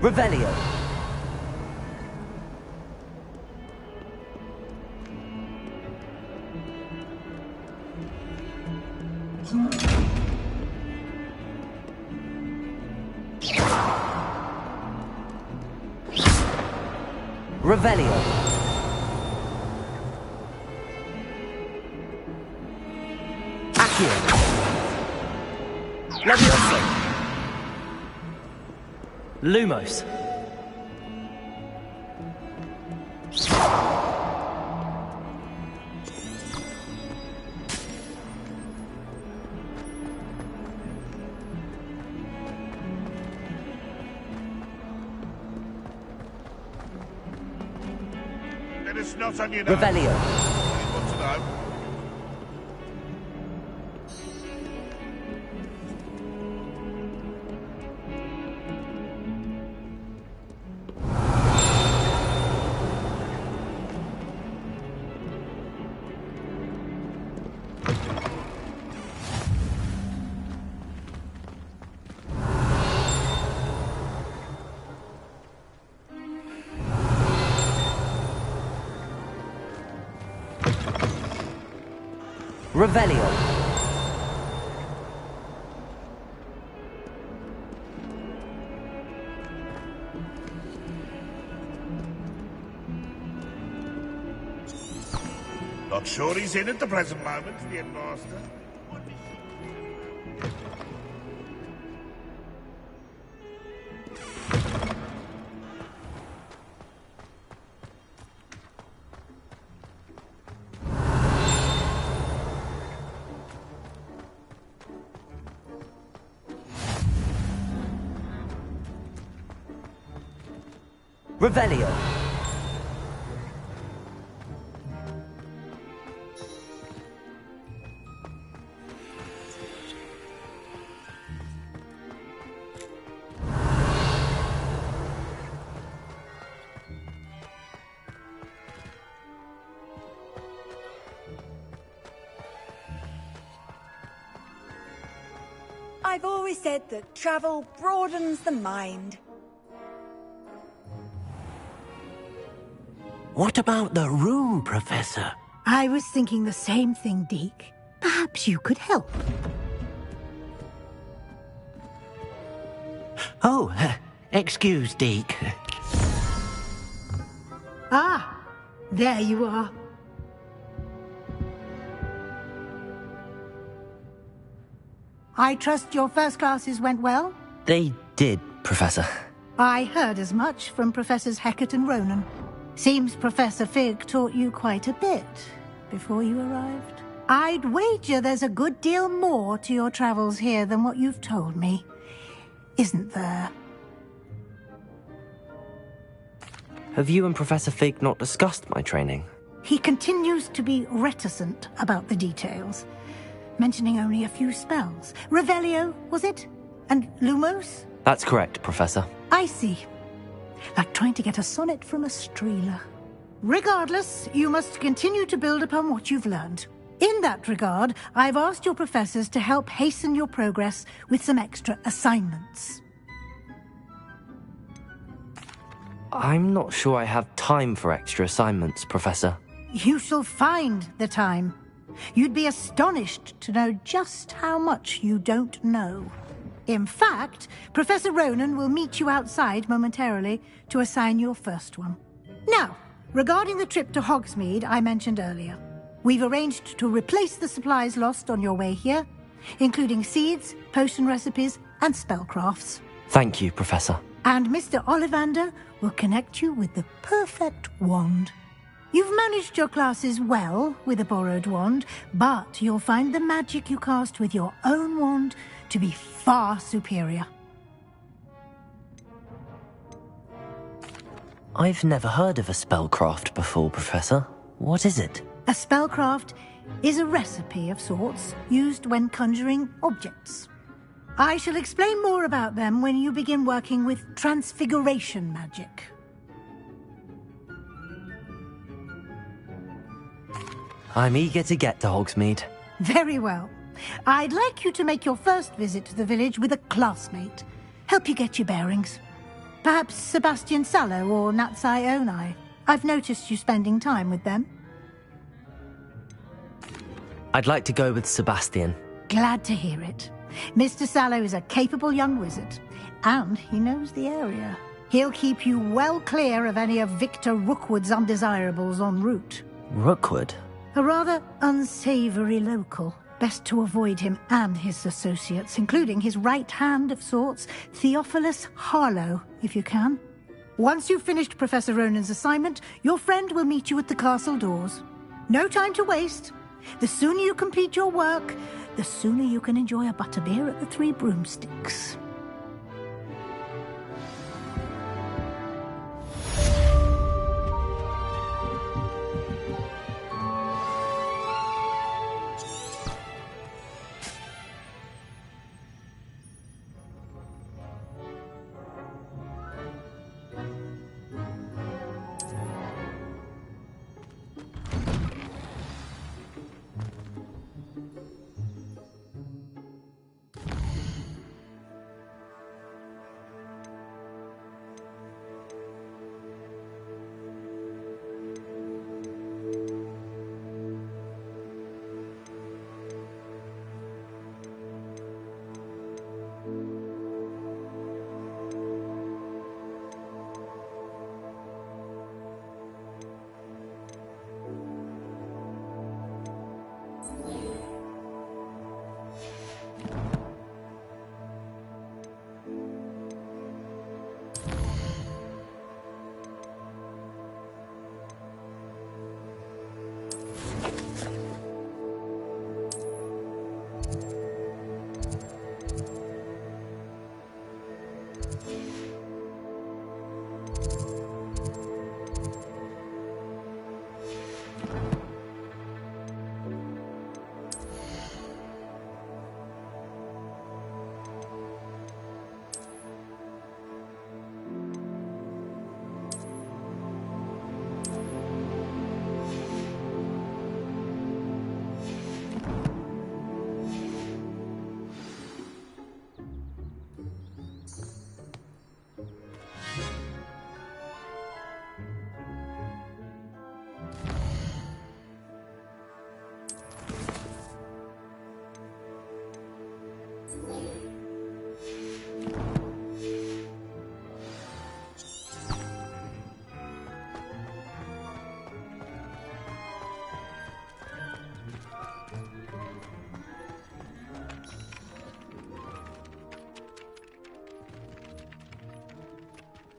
Revelio. Revelio. Accio. Levioso. Lumos. It's not on you now. Revelio. Want to know? Revelio. Not sure he's in at the present moment, the headmaster. Revelio. I've always said that travel broadens the mind. What about the room, Professor? I was thinking the same thing, Deke. Perhaps you could help. Oh, excuse, Deke. Ah, there you are. I trust your first classes went well? They did, Professor. I heard as much from Professors Hecat and Ronan. Seems Professor Fig taught you quite a bit before you arrived. I'd wager there's a good deal more to your travels here than what you've told me. Isn't there? Have you and Professor Fig not discussed my training? He continues to be reticent about the details, mentioning only a few spells. Revelio, was it? And Lumos? That's correct, Professor. I see. Like trying to get a sonnet from a streeler. Regardless, you must continue to build upon what you've learned. In that regard, I've asked your professors to help hasten your progress with some extra assignments. I'm not sure I have time for extra assignments, Professor. You shall find the time. You'd be astonished to know just how much you don't know. In fact, Professor Ronan will meet you outside momentarily to assign your first one. Now, regarding the trip to Hogsmeade I mentioned earlier, we've arranged to replace the supplies lost on your way here, including seeds, potion recipes, and spellcrafts. Thank you, Professor. And Mr. Ollivander will connect you with the perfect wand. You've managed your classes well with a borrowed wand, but you'll find the magic you cast with your own wand to be far superior. I've never heard of a spellcraft before, Professor. What is it? A spellcraft is a recipe of sorts used when conjuring objects. I shall explain more about them when you begin working with transfiguration magic. I'm eager to get to Hogsmeade. Very well. I'd like you to make your first visit to the village with a classmate. Help you get your bearings. Perhaps Sebastian Sallow or Natsai Onai. I've noticed you spending time with them. I'd like to go with Sebastian. Glad to hear it. Mr. Sallow is a capable young wizard, and he knows the area. He'll keep you well clear of any of Victor Rookwood's undesirables en route. Rookwood? A rather unsavory local. Best to avoid him and his associates, including his right hand of sorts, Theophilus Harlow, if you can. Once you've finished Professor Ronan's assignment, your friend will meet you at the castle doors. No time to waste. The sooner you complete your work, the sooner you can enjoy a butterbeer at the Three Broomsticks.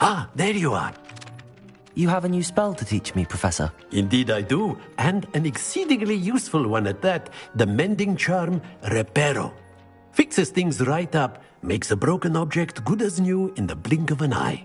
Ah, there you are. You have a new spell to teach me, Professor. Indeed I do, and an exceedingly useful one at that. The mending charm, Reparo. Fixes things right up, makes a broken object good as new in the blink of an eye.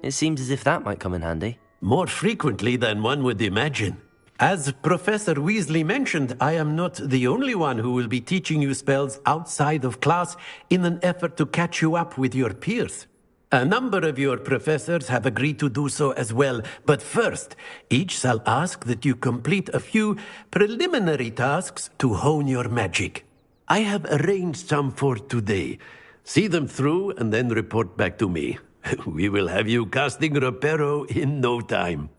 It seems as if that might come in handy. More frequently than one would imagine. As Professor Weasley mentioned, I am not the only one who will be teaching you spells outside of class in an effort to catch you up with your peers. A number of your professors have agreed to do so as well, but first, each shall ask that you complete a few preliminary tasks to hone your magic. I have arranged some for today. See them through and then report back to me. We will have you casting Reparo in no time.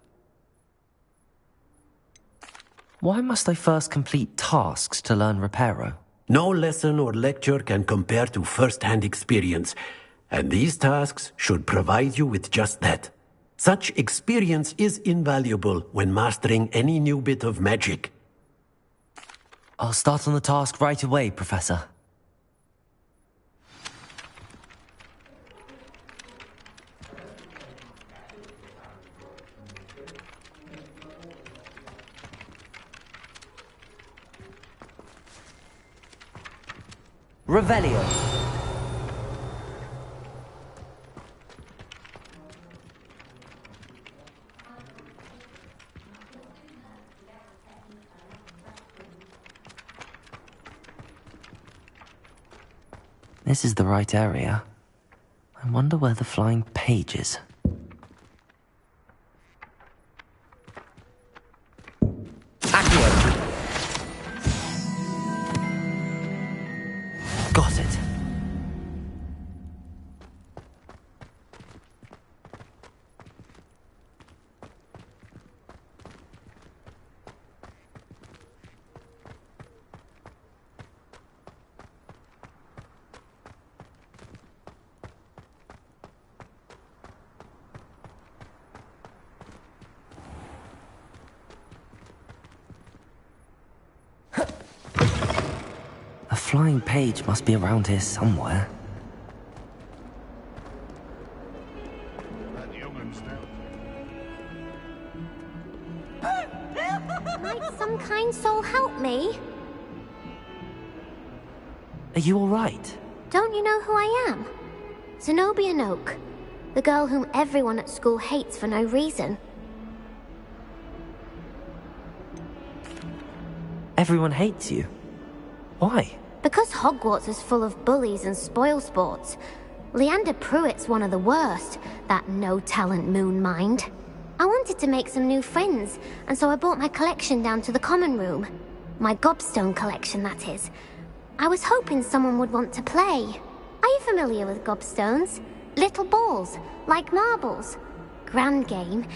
Why must I first complete tasks to learn Reparo? No lesson or lecture can compare to first-hand experience. And these tasks should provide you with just that. Such experience is invaluable when mastering any new bit of magic. I'll start on the task right away, Professor. Revelio. This is the right area. I wonder where the flying page is. Accio! Got it. flying page must be around here somewhere. That young'un's now. Might some kind soul help me? Are you alright? Don't you know who I am? Zenobia Noak, the girl whom everyone at school hates for no reason. Everyone hates you. Why? Because Hogwarts is full of bullies and spoilsports. Leander Pruitt's one of the worst, that no-talent moon mind. I wanted to make some new friends, and so I brought my collection down to the common room. My gobstone collection, that is. I was hoping someone would want to play. Are you familiar with gobstones? Little balls, like marbles. Grand game.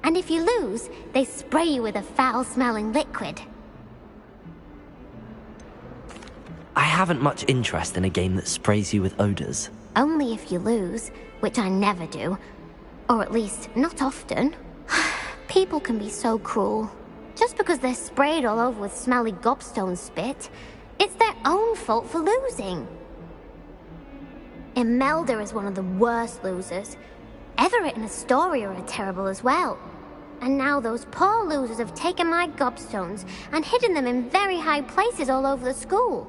And if you lose, they spray you with a foul-smelling liquid. I haven't much interest in a game that sprays you with odors. Only if you lose, which I never do. Or at least, not often. People can be so cruel. Just because they're sprayed all over with smelly gobstone spit, it's their own fault for losing. Imelda is one of the worst losers. Everett and Astoria are terrible as well. And now those poor losers have taken my gobstones and hidden them in very high places all over the school.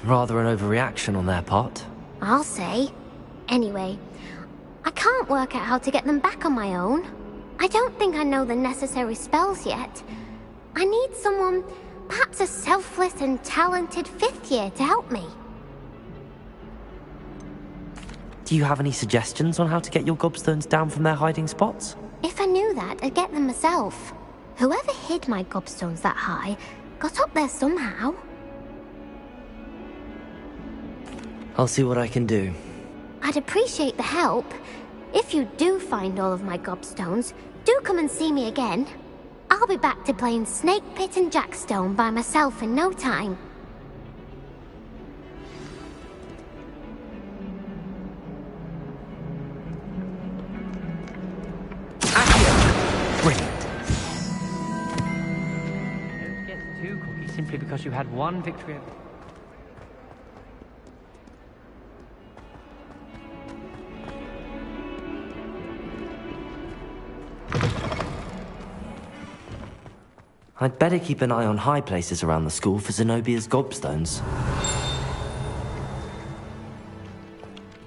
Rather an overreaction on their part. I'll say. Anyway, I can't work out how to get them back on my own. I don't think I know the necessary spells yet. I need someone, perhaps a selfless and talented 5th year to help me. Do you have any suggestions on how to get your gobstones down from their hiding spots? If I knew that, I'd get them myself. Whoever hid my gobstones that high got up there somehow. I'll see what I can do. I'd appreciate the help. If you do find all of my gobstones, do come and see me again. I'll be back to playing Snake Pit and Jackstone by myself in no time. Brilliant. Don't get too cocky simply because you had one victory. I'd better keep an eye on high places around the school for Zenobia's gobstones.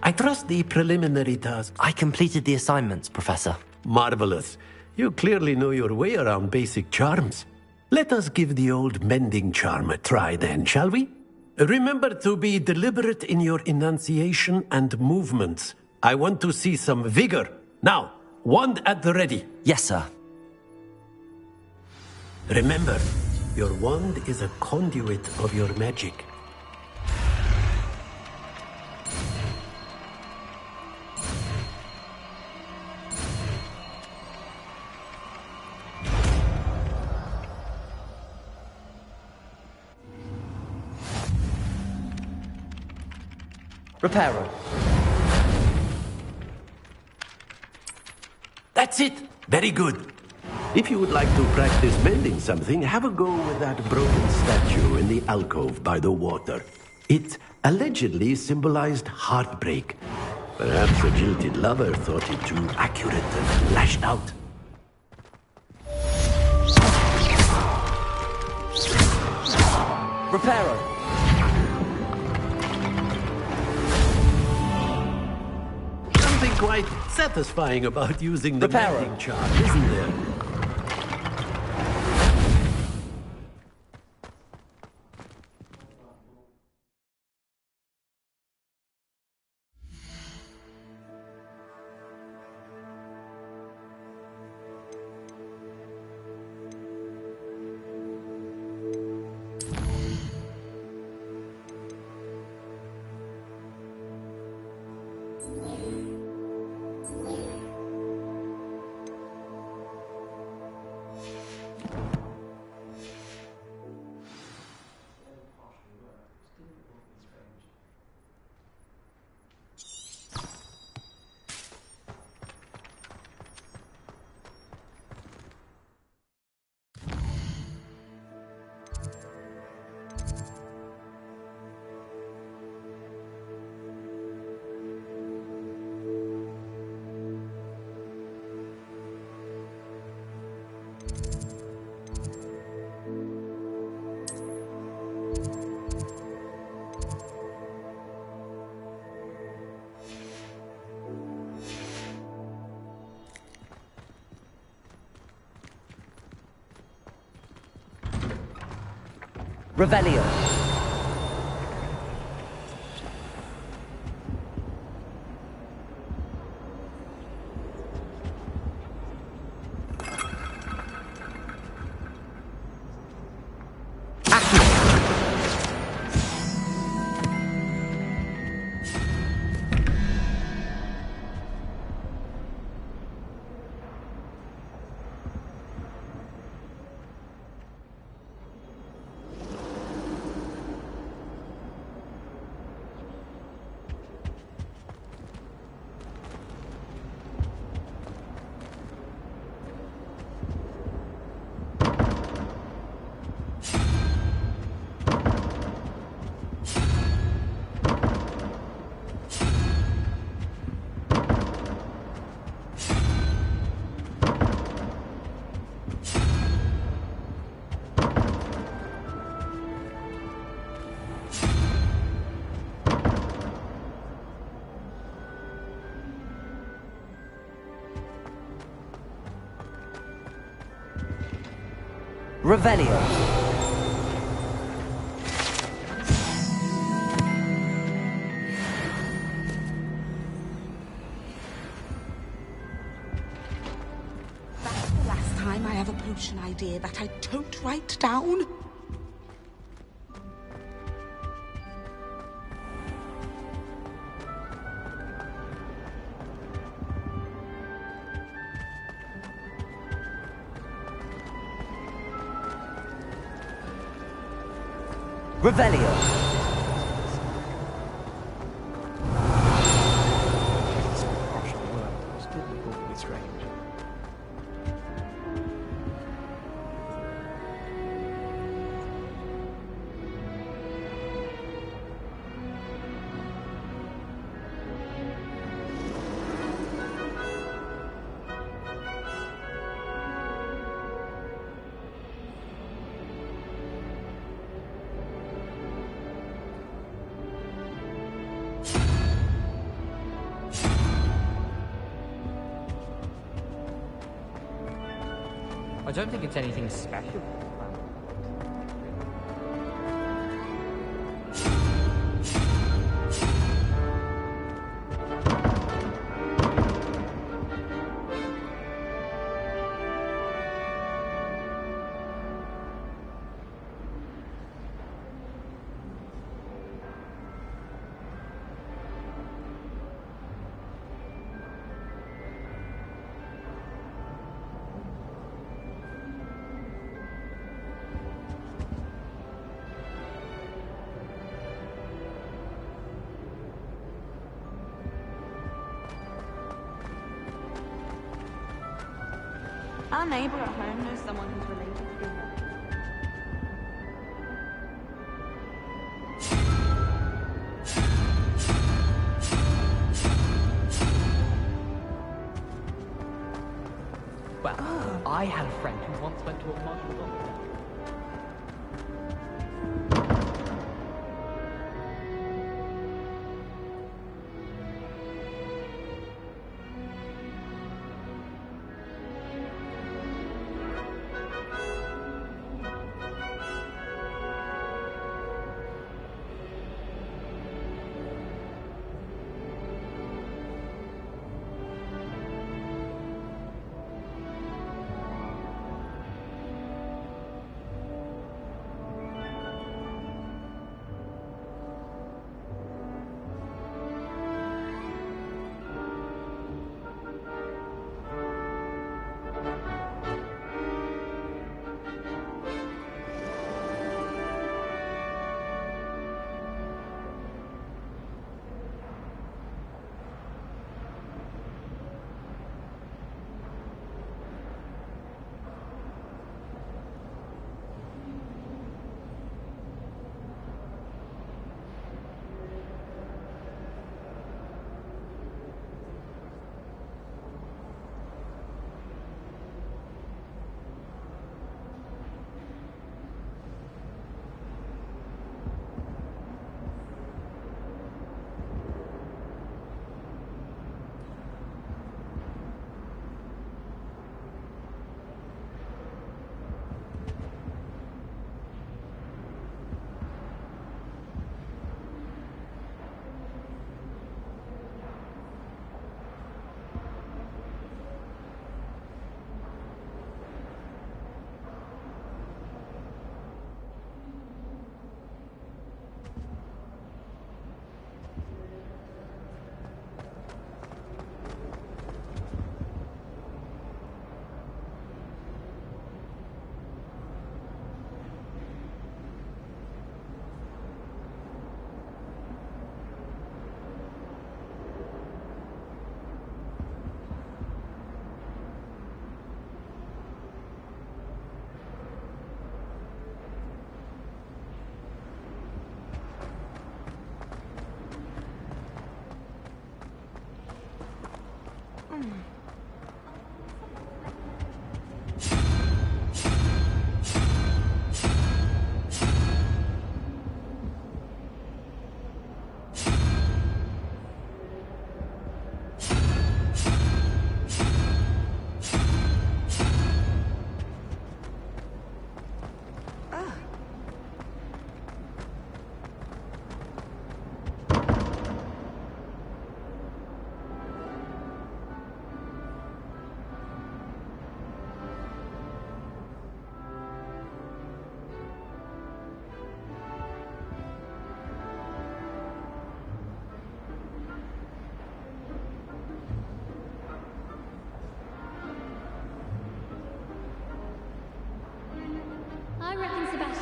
I trust the preliminary tasks. I completed the assignments, Professor. Marvelous. You clearly know your way around basic charms. Let us give the old mending charm a try then, shall we? Remember to be deliberate in your enunciation and movements. I want to see some vigor. Now, wand at the ready. Yes, sir. Remember, your wand is a conduit of your magic. Reparo. That's it! Very good. If you would like to practice mending something, have a go with that broken statue in the alcove by the water. It allegedly symbolized heartbreak. Perhaps a jilted lover thought it too accurate and lashed out. Reparo. Something quite satisfying about using the Reparo. mending charm, isn't there? Revelio. Revelio. That's the last time I have a potion idea that I don't write down. Revelio. I don't think it's anything special. Our neighbor at home knows someone who's related to him. Well, I had a friend who once went to a martial law.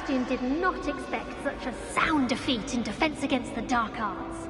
Sebastian did not expect such a sound defeat in Defense Against the Dark Arts.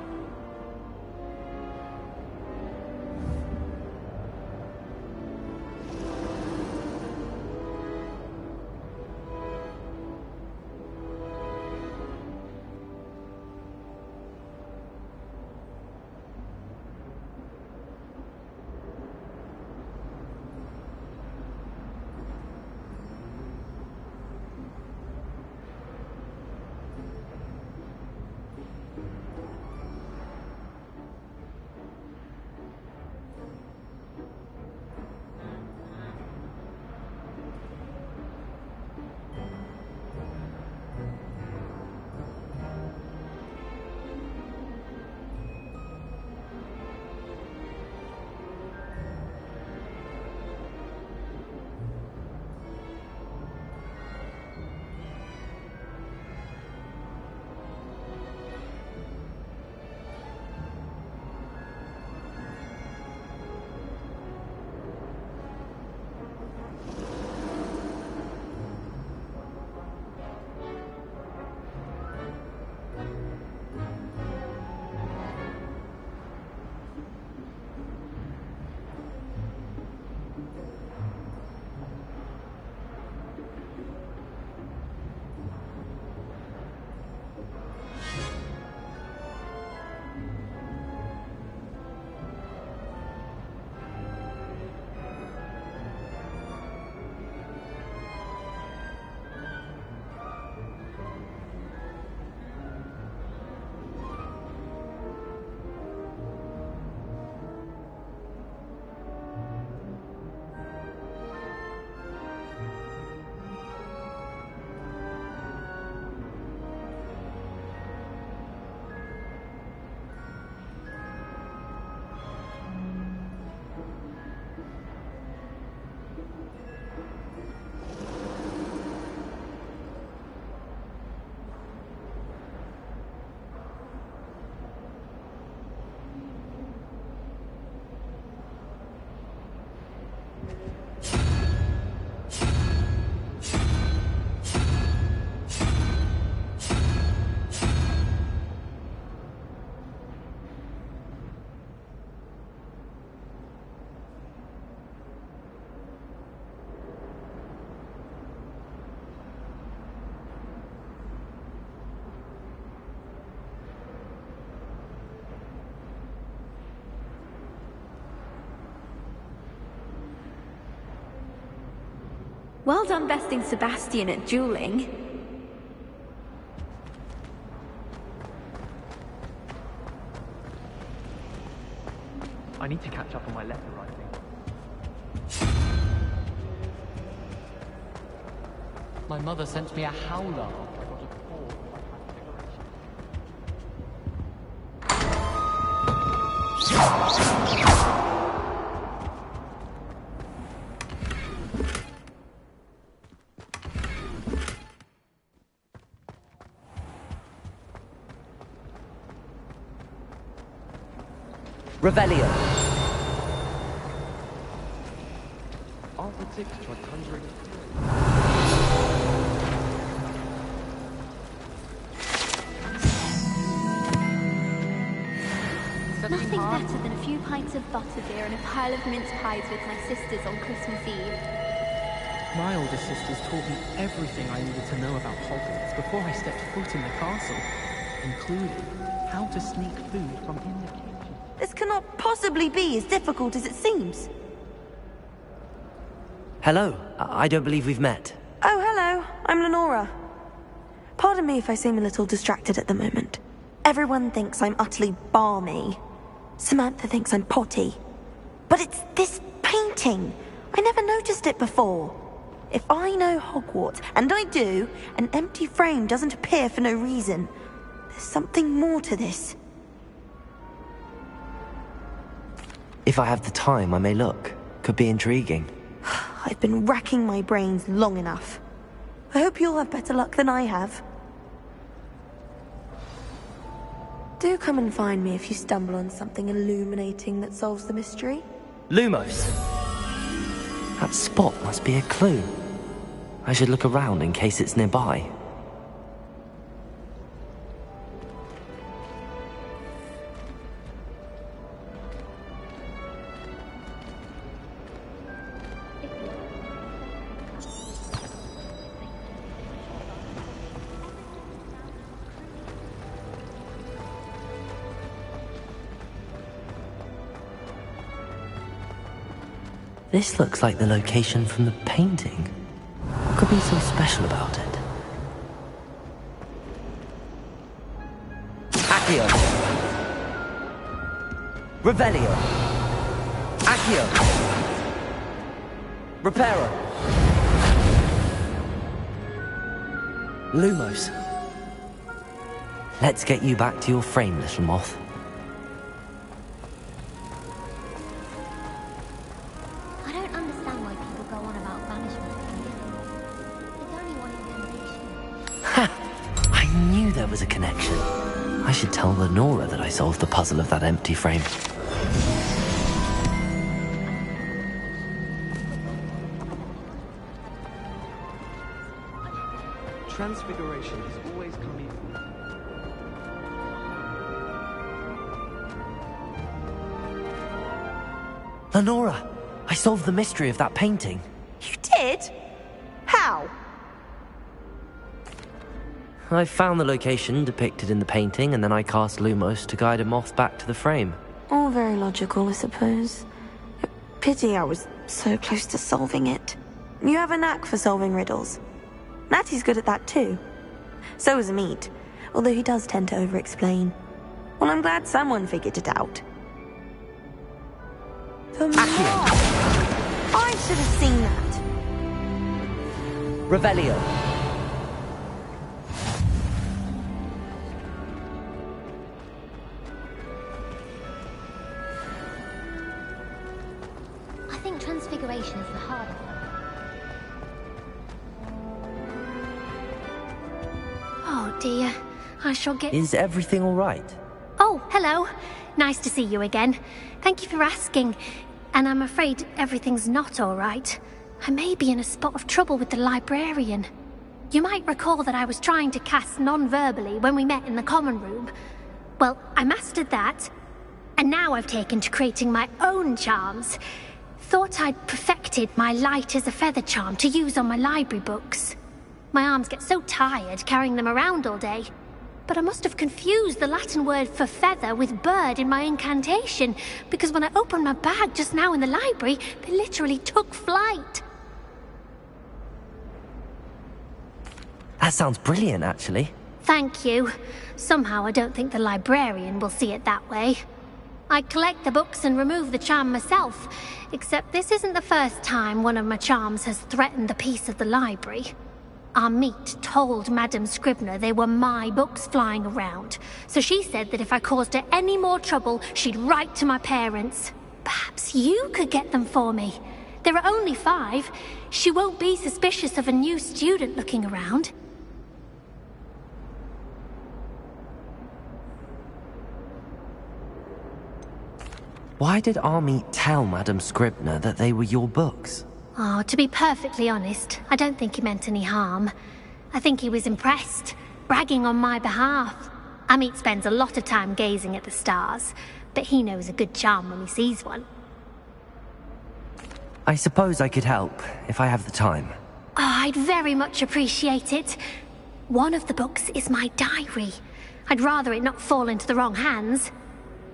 Well done besting Sebastian at dueling. I need to catch up on my letter writing. My mother sent me a howler after I got a call from my Revelio. Arthur Dix tried conjuring. Nothing better than a few pints of butterbeer and a pile of mince pies with my sisters on Christmas Eve. My older sisters taught me everything I needed to know about Hogwarts before I stepped foot in the castle, including how to sneak food from in the kitchen. This cannot possibly be as difficult as it seems. Hello. I don't believe we've met. Oh, hello. I'm Lenora. Pardon me if I seem a little distracted at the moment. Everyone thinks I'm utterly balmy. Samantha thinks I'm potty. But it's this painting. I never noticed it before. If I know Hogwarts, and I do, an empty frame doesn't appear for no reason. There's something more to this. If I have the time, I may look. Could be intriguing. I've been racking my brains long enough. I hope you'll have better luck than I have. Do come and find me if you stumble on something illuminating that solves the mystery. Lumos. That spot must be a clue. I should look around in case it's nearby. This looks like the location from the painting. What could be so special about it? Accio! Revelio! Accio! Reparo! Lumos! Let's get you back to your frame, little moth. I don't understand why people go on about banishment. There's only one incantation. Ha! I knew there was a connection. I should tell Lenora that I solved the puzzle of that empty frame. Transfiguration is always coming. Lenora! I solved the mystery of that painting. You did? How? I found the location depicted in the painting, and then I cast Lumos to guide a moth back to the frame. All very logical, I suppose. Pity I was so close to solving it. You have a knack for solving riddles. Natty's good at that too. So is Amit, although he does tend to over-explain. Well, I'm glad someone figured it out. The moth! I should have seen that. Revelio. I think transfiguration is the harder one. Oh dear, I shall get... Is everything all right? Oh, hello. Nice to see you again. Thank you for asking. And I'm afraid everything's not all right. I may be in a spot of trouble with the librarian. You might recall that I was trying to cast non-verbally when we met in the common room. Well, I mastered that, and now I've taken to creating my own charms. Thought I'd perfected my light as a feather charm to use on my library books. My arms get so tired carrying them around all day. But I must have confused the Latin word for feather with bird in my incantation, because when I opened my bag just now in the library, they literally took flight. That sounds brilliant, actually. Thank you. Somehow I don't think the librarian will see it that way. I collect the books and remove the charm myself, except this isn't the first time one of my charms has threatened the peace of the library. Amit told Madame Scribner they were my books flying around, so she said that if I caused her any more trouble, she'd write to my parents. Perhaps you could get them for me. There are only 5. She won't be suspicious of a new student looking around. Why did Amit tell Madame Scribner that they were your books? Oh, to be perfectly honest, I don't think he meant any harm. I think he was impressed, bragging on my behalf. Amit spends a lot of time gazing at the stars, but he knows a good charm when he sees one. I suppose I could help, if I have the time. Oh, I'd very much appreciate it. One of the books is my diary. I'd rather it not fall into the wrong hands.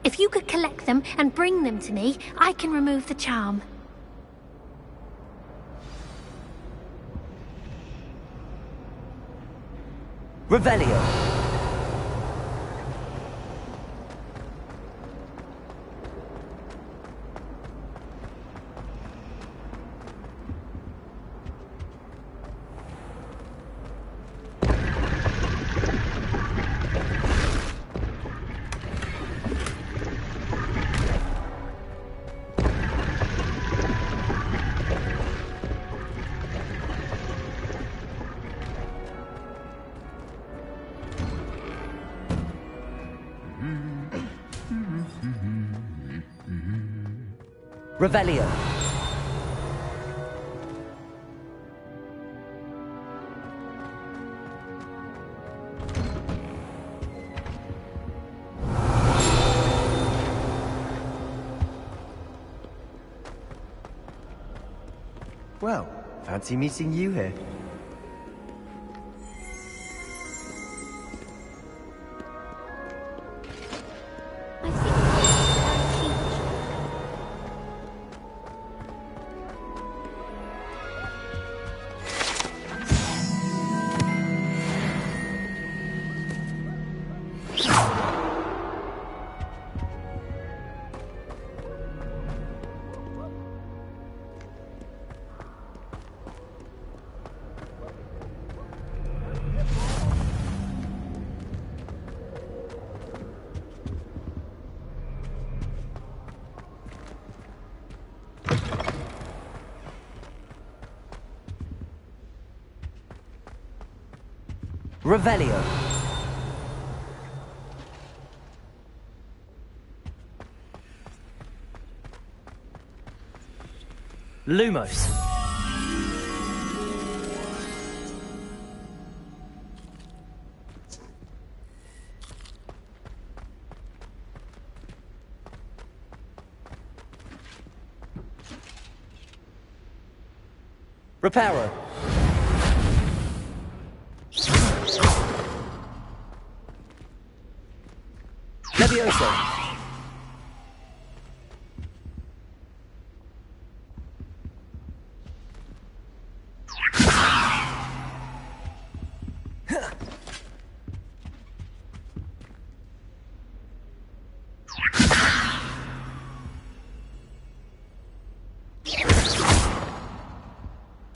If you could collect them and bring them to me, I can remove the charm. Revelio. Revelio. Well, fancy meeting you here. Revelio. Lumos. Reparo. Levioso.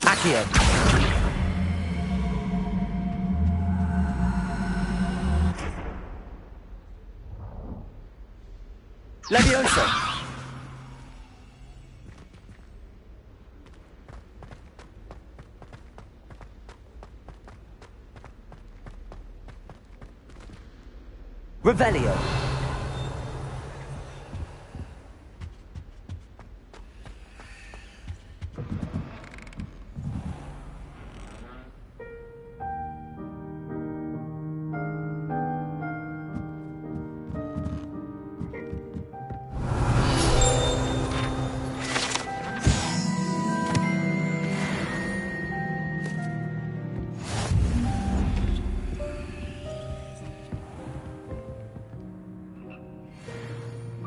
Accio. Levioso. Revelio.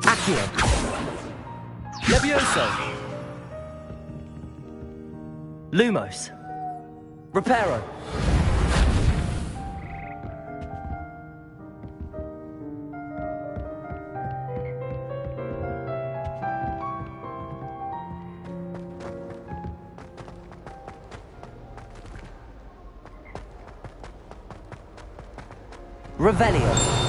Accio. Levioso. Lumos. Reparo. Revelio.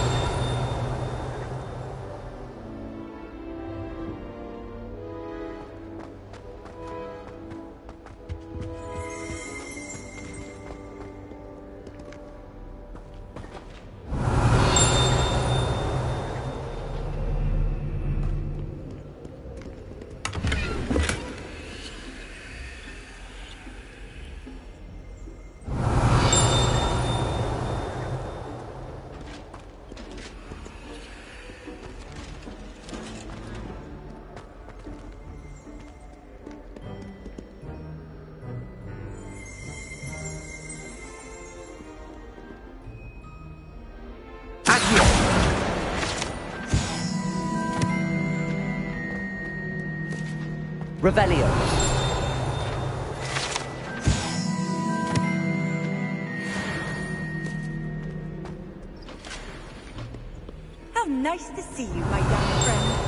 Revelio. How nice to see you, my young friend.